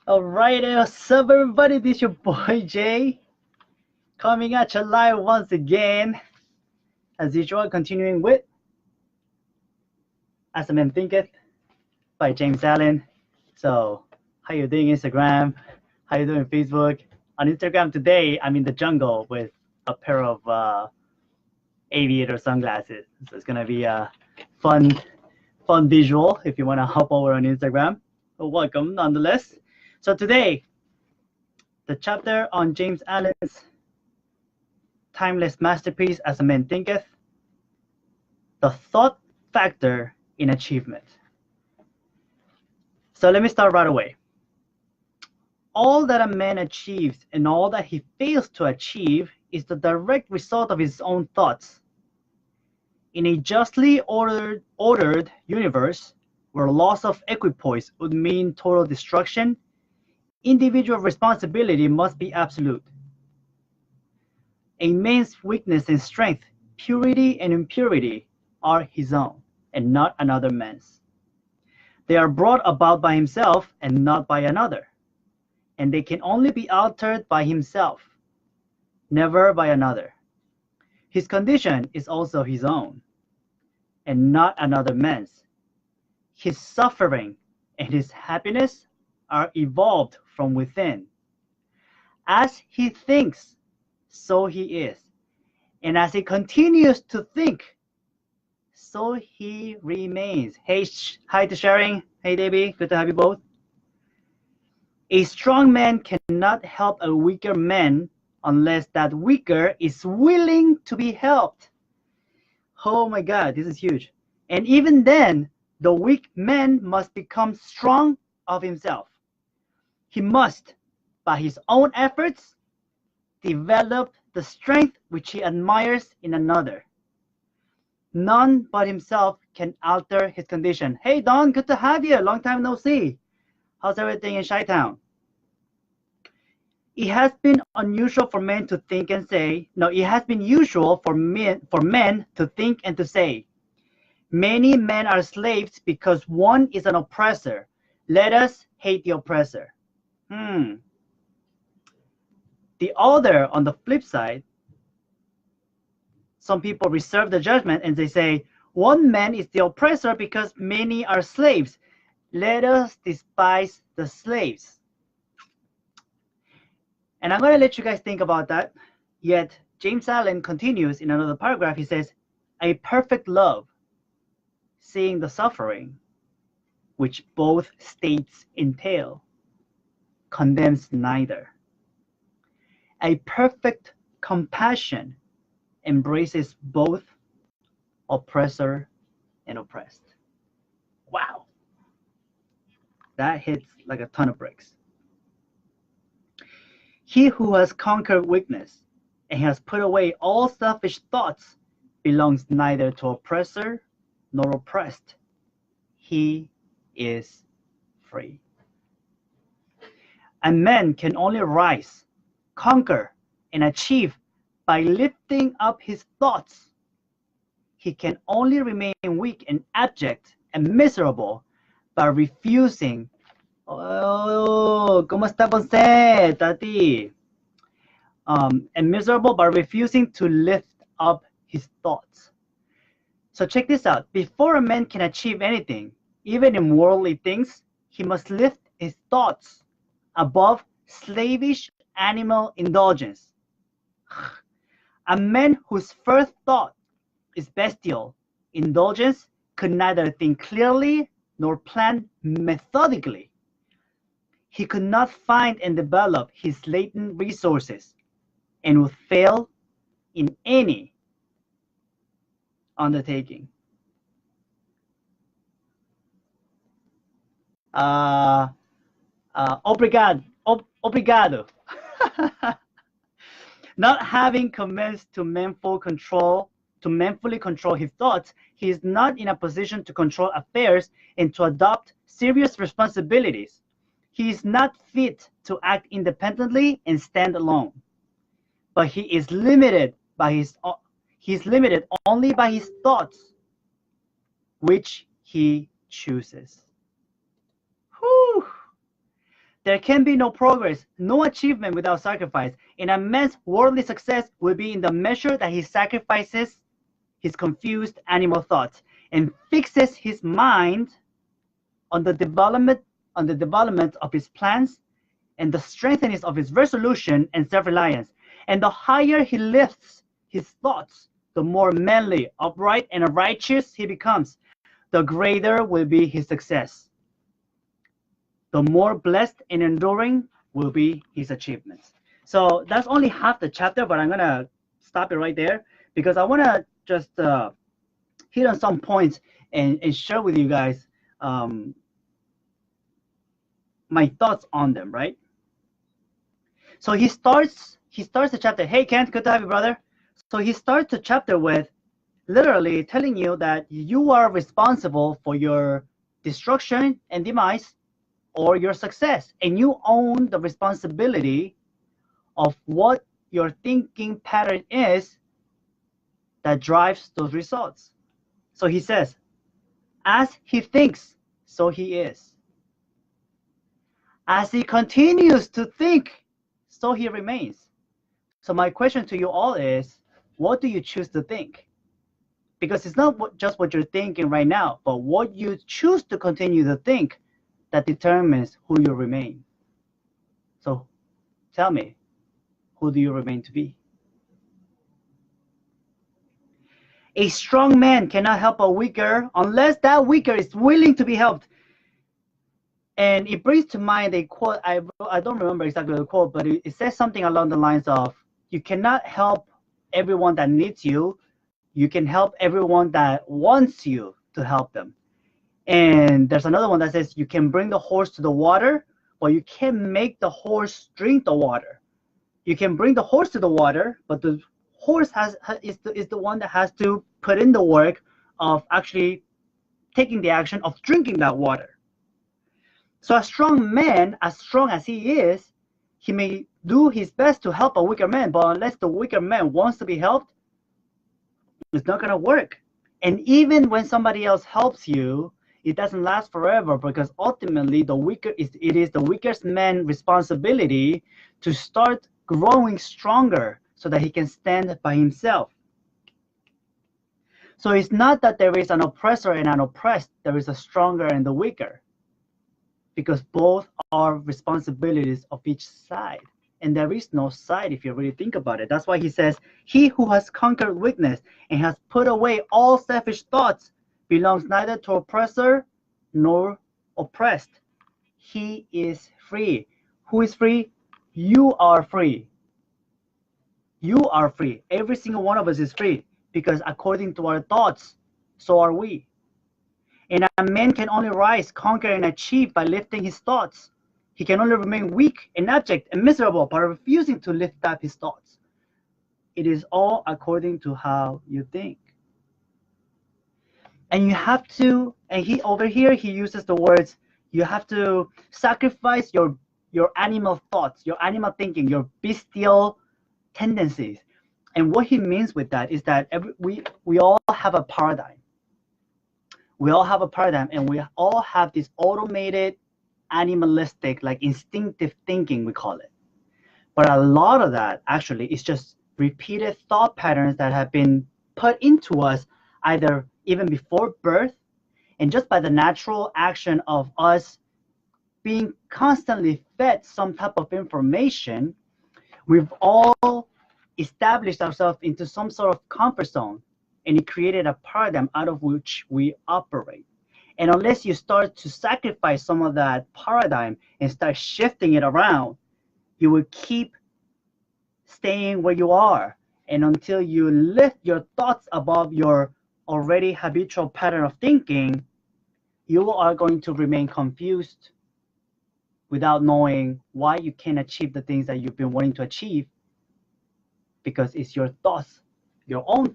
Alright, what's up everybody, this is your boy Jay, coming at you live once again, as usual, continuing with As a Man Thinketh by James Allen. So, how you doing Instagram? How you doing Facebook? On Instagram today, I'm in the jungle with a pair of aviator sunglasses. So it's gonna be a fun visual if you wanna hop over on Instagram. Well, welcome nonetheless. So today, the chapter on James Allen's timeless masterpiece As a Man Thinketh, the thought factor in achievement. So let me start right away. All that a man achieves and all that he fails to achieve is the direct result of his own thoughts. In a justly ordered universe where loss of equipoise would mean total destruction, individual responsibility must be absolute. A man's weakness and strength, purity and impurity are his own and not another man's. They are brought about by himself and not by another, and they can only be altered by himself, never by another. His condition is also his own, and not another man's. His suffering and his happiness are evolved from within. As he thinks, so he is, and as he continues to think, so he remains. Hey, hi to Sharing. Hey, Debbie. Good to have you both. A strong man cannot help a weaker man unless that weaker is willing to be helped. Oh my God, this is huge. And even then, the weak man must become strong of himself. He must, by his own efforts, develop the strength which he admires in another. None but himself can alter his condition. Hey Don, good to have you. Long time no see. How's everything in Chi-Town? It has been unusual for men to think and say. No, it has been usual for men to think and to say. Many men are slaves because one is an oppressor. Let us hate the oppressor. The other, on the flip side, some people reserve the judgment and they say, one man is the oppressor because many are slaves. Let us despise the slaves. And I'm going to let you guys think about that. Yet, James Allen continues in another paragraph. He says, a perfect love, seeing the suffering, which both states entail, condemns neither. A perfect compassion embraces both oppressor and oppressed. Wow. That hits like a ton of bricks. He who has conquered weakness and has put away all selfish thoughts belongs neither to oppressor nor oppressed. He is free. A man can only rise, conquer, and achieve by lifting up his thoughts. He can only remain weak and abject and miserable by refusing. Oh, ¿cómo está Ponce, Tati? And miserable by refusing to lift up his thoughts. So check this out. Before a man can achieve anything, even in worldly things, he must lift his thoughts above slavish animal indulgence. A man whose first thought is bestial indulgence could neither think clearly nor plan methodically. He could not find and develop his latent resources and would fail in any undertaking. Obrigado. Not having commenced to manfully control his thoughts, he is not in a position to control affairs and to adopt serious responsibilities. He is not fit to act independently and stand alone. But he is limited only by his thoughts, which he chooses. Whew. There can be no progress, no achievement without sacrifice. And a man's worldly success will be in the measure that he sacrifices his confused animal thoughts and fixes his mind on the development of his plans and the strengthening of his resolution and self-reliance. And the higher he lifts his thoughts, the more manly, upright, and righteous he becomes, the greater will be his success. The more blessed and enduring will be his achievements. So that's only half the chapter, but I'm going to stop it right there because I want to just hit on some points and share with you guys my thoughts on them, right? So he starts the chapter. Hey, Kent, good to have you, brother. So he starts the chapter with literally telling you that you are responsible for your destruction and demise or your success, and you own the responsibility of what your thinking pattern is that drives those results. So he says, as he thinks, so he is. As he continues to think, so he remains. So my question to you all is, what do you choose to think? Because it's not just what you're thinking right now, but what you choose to continue to think that determines who you remain. So tell me, who do you remain to be? A strong man cannot help a weaker unless that weaker is willing to be helped. And it brings to mind a quote, I don't remember exactly the quote, but it says something along the lines of, you cannot help everyone that needs you. You can help everyone that wants you to help them. And there's another one that says, you can bring the horse to the water, but you can't make the horse drink the water. You can bring the horse to the water, but the horse is the one that has to put in the work of actually taking the action of drinking that water. So a strong man, as strong as he is, he may do his best to help a weaker man, but unless the weaker man wants to be helped, it's not going to work. And even when somebody else helps you, it doesn't last forever, because ultimately it is the weakest man's responsibility to start growing stronger so that he can stand by himself. So it's not that there is an oppressor and an oppressed, there is a stronger and the weaker, because both are responsibilities of each side. And there is no side if you really think about it. That's why he says, he who has conquered weakness and has put away all selfish thoughts belongs neither to oppressor nor oppressed. He is free. Who is free? You are free. You are free. Every single one of us is free, because according to our thoughts, so are we. And a man can only rise, conquer, and achieve by lifting his thoughts. He can only remain weak and abject and miserable by refusing to lift up his thoughts. It is all according to how you think. And you have to, and he over here, he uses the words, you have to sacrifice your animal thoughts, your animal thinking, your bestial tendencies. And what he means with that is that we all have a paradigm. We all have a paradigm, and we all have this automated, animalistic, like instinctive thinking, we call it. But a lot of that actually is just repeated thought patterns that have been put into us either even before birth, and just by the natural action of us being constantly fed some type of information, we've all established ourselves into some sort of comfort zone, and it created a paradigm out of which we operate. And unless you start to sacrifice some of that paradigm and start shifting it around, you will keep staying where you are. And until you lift your thoughts above your already habitual pattern of thinking, you are going to remain confused without knowing why you can't achieve the things that you've been wanting to achieve, because it's your thoughts, your own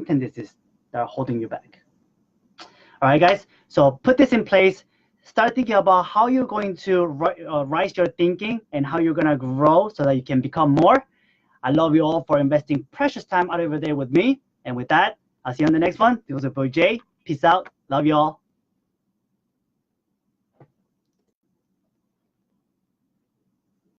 tendencies that are holding you back. All right, guys, so put this in place. Start thinking about how you're going to rise your thinking and how you're going to grow so that you can become more. I love you all for investing precious time out of your day with me. And with that, I'll see you on the next one. This was your boy Jay. Peace out. Love you all.